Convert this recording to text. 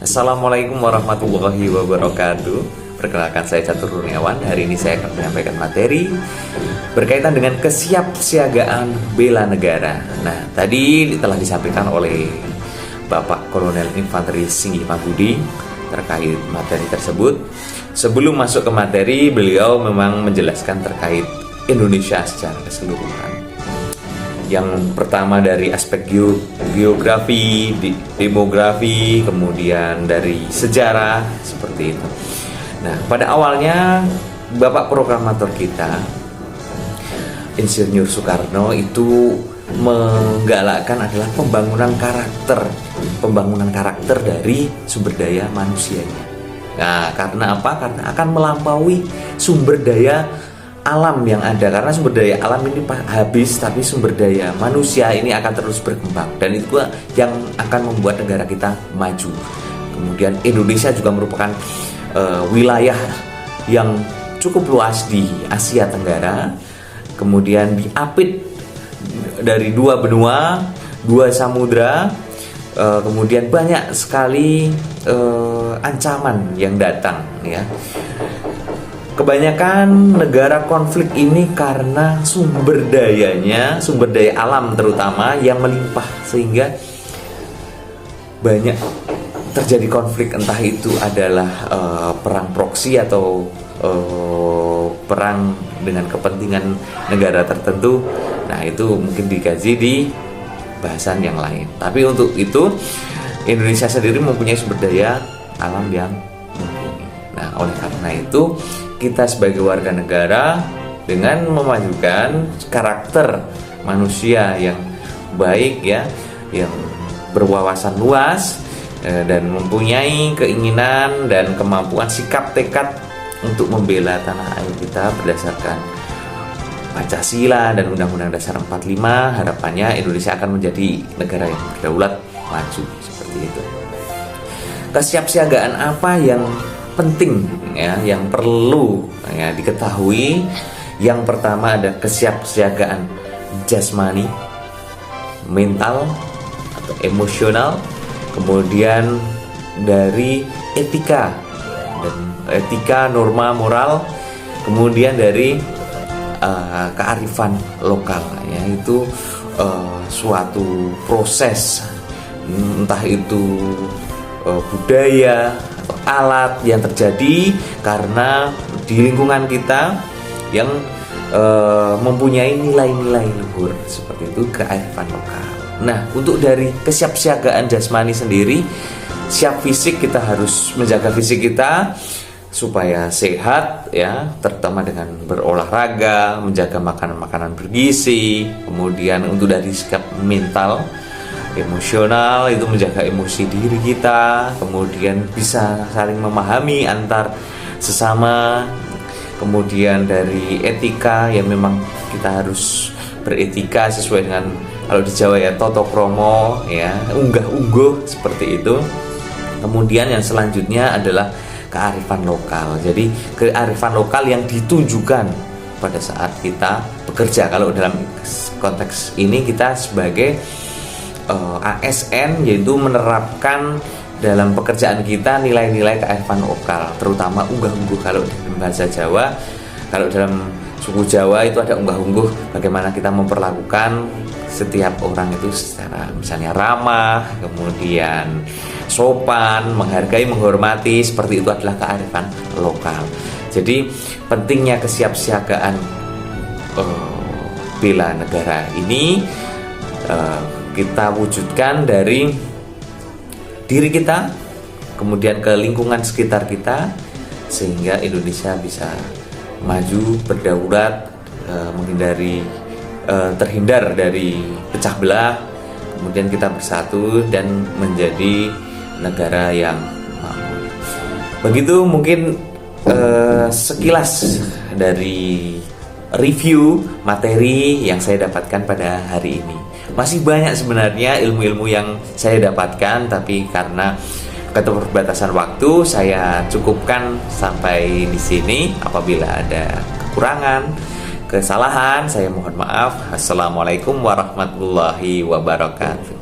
Assalamualaikum warahmatullahi wabarakatuh. Perkenalkan, saya Catur Kurniawan. Hari ini saya akan menyampaikan materi berkaitan dengan kesiapsiagaan bela negara. Nah, tadi telah disampaikan oleh Bapak Kolonel Infanteri Singgih Pambudi terkait materi tersebut. Sebelum masuk ke materi, beliau memang menjelaskan terkait Indonesia secara keseluruhan. Yang pertama dari aspek geografi, demografi, kemudian dari sejarah, seperti itu. Nah, pada awalnya Bapak Proklamator kita, Insinyur Soekarno, itu menggalakkan adalah pembangunan karakter dari sumber daya manusianya. Nah, karena apa? Karena akan melampaui sumber daya alam yang ada, karena sumber daya alam ini habis, tapi sumber daya manusia ini akan terus berkembang, dan itu yang akan membuat negara kita maju. Kemudian Indonesia juga merupakan wilayah yang cukup luas di Asia Tenggara, kemudian diapit dari dua benua, dua samudra, kemudian banyak sekali ancaman yang datang, ya. Kebanyakan negara konflik ini karena sumber daya alam terutama yang melimpah, sehingga banyak terjadi konflik, entah itu adalah perang proksi atau perang dengan kepentingan negara tertentu. Nah, itu mungkin dikaji di bahasan yang lain. Tapi untuk itu Indonesia sendiri mempunyai sumber daya alam yang mumpuni. Nah, oleh karena itu kita sebagai warga negara dengan memajukan karakter manusia yang baik, ya, yang berwawasan luas dan mempunyai keinginan dan kemampuan, sikap tekad untuk membela tanah air kita berdasarkan Pancasila dan Undang-Undang Dasar 45, harapannya Indonesia akan menjadi negara yang berdaulat, maju, seperti itu. Kesiapsiagaan apa yang penting, ya, yang perlu, ya, diketahui? Yang pertama ada kesiapsiagaan jasmani, mental atau emosional, kemudian dari etika norma moral, kemudian dari kearifan lokal, yaitu suatu proses, entah itu budaya atau alat yang terjadi karena di lingkungan kita yang mempunyai nilai-nilai luhur, seperti itu kearifan lokal. Nah, untuk dari kesiapsiagaan jasmani sendiri, siap fisik, kita harus menjaga fisik kita supaya sehat, ya, terutama dengan berolahraga, menjaga makanan-makanan bergizi. Kemudian untuk dari sikap mental, emosional, itu menjaga emosi diri kita, kemudian bisa saling memahami antar sesama. Kemudian dari etika, ya, memang kita harus beretika sesuai dengan, kalau di Jawa ya, toto kromo, ya, unggah-ungguh, seperti itu. Kemudian yang selanjutnya adalah kearifan lokal. Jadi kearifan lokal yang ditunjukkan pada saat kita bekerja. Kalau dalam konteks ini kita sebagai ASN, yaitu menerapkan dalam pekerjaan kita nilai-nilai kearifan lokal, terutama unggah-ungguh. Kalau dalam bahasa Jawa, kalau dalam suku Jawa itu ada unggah-ungguh, bagaimana kita memperlakukan setiap orang itu secara misalnya ramah, kemudian sopan, menghargai, menghormati, seperti itu adalah kearifan lokal. Jadi pentingnya kesiapsiagaan bela negara ini kita wujudkan dari diri kita, kemudian ke lingkungan sekitar kita, sehingga Indonesia bisa maju, berdaulat, terhindar dari pecah belah, kemudian kita bersatu dan menjadi negara yang makmur. Begitu mungkin sekilas dari review materi yang saya dapatkan pada hari ini. Masih banyak sebenarnya ilmu-ilmu yang saya dapatkan, tapi karena keterbatasan waktu saya cukupkan sampai di sini. Apabila ada kekurangan, kesalahan, saya mohon maaf. Assalamualaikum warahmatullahi wabarakatuh.